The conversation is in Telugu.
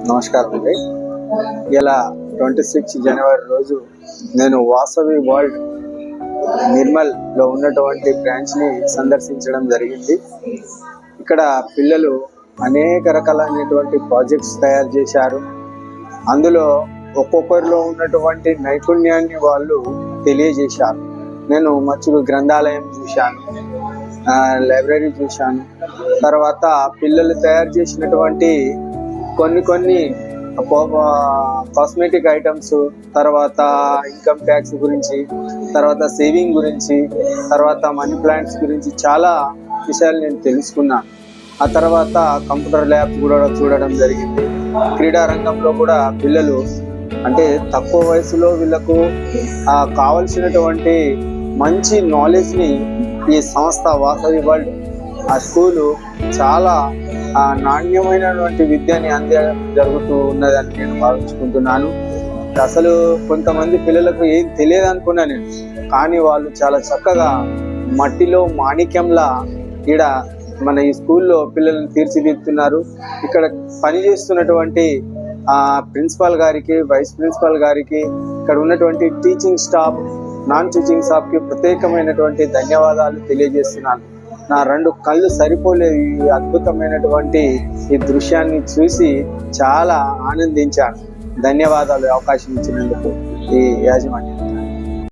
నమస్కారం అండి. ఇలా 26 జనవరి రోజు నేను వాసవి వరల్డ్ నిర్మల్లో ఉన్నటువంటి బ్రాంచ్ని సందర్శించడం జరిగింది. ఇక్కడ పిల్లలు అనేక రకాలైనటువంటి ప్రాజెక్ట్స్ తయారు చేశారు. అందులో ఒక్కొక్కరిలో ఉన్నటువంటి నైపుణ్యాన్ని వాళ్ళు తెలియజేశారు. నేను మచ్చుకు గ్రంథాలయం చూశాను, లైబ్రరీ చూశాను. తర్వాత పిల్లలు తయారు చేసినటువంటి కొన్ని కాస్మెటిక్ ఐటమ్స్, తర్వాత ఇన్కమ్ ట్యాక్స్ గురించి, తర్వాత సేవింగ్ గురించి, తర్వాత మనీ ప్లాంట్స్ గురించి చాలా విషయాలు నేను తెలుసుకున్నాను. ఆ తర్వాత కంప్యూటర్ ల్యాబ్స్ కూడా చూడడం జరిగింది. క్రీడా రంగంలో కూడా పిల్లలు అంటే తక్కువ వయసులో వీళ్ళకు కావలసినటువంటి మంచి నాలెడ్జ్ని ఈ సంస్థ వాసవి వరల్డ్ ఆ స్కూలు చాలా నాణ్యమైనటువంటి విద్యని అందించడం జరుగుతూ ఉన్నదని నేను భావించుకుంటున్నాను. అసలు కొంతమంది పిల్లలకు ఏం తెలియదు అనుకున్నా నేను, కానీ వాళ్ళు చాలా చక్కగా మట్టిలో మాణిక్యంలా ఈడ మన ఈ స్కూల్లో పిల్లలను తీర్చిదిద్దుతున్నారు. ఇక్కడ పనిచేస్తున్నటువంటి ప్రిన్సిపాల్ గారికి, వైస్ ప్రిన్సిపాల్ గారికి, ఇక్కడ ఉన్నటువంటి టీచింగ్ స్టాఫ్, నాన్ టీచింగ్ స్టాఫ్కి ప్రత్యేకమైనటువంటి ధన్యవాదాలు తెలియజేస్తున్నాను. నా 2 కళ్ళు సరిపోలేదు. ఈ అద్భుతమైనటువంటి ఈ దృశ్యాన్ని చూసి చాలా ఆనందించాను. ధన్యవాదాలు అవకాశం ఇచ్చినందుకు ఈ యాజమాన్యం.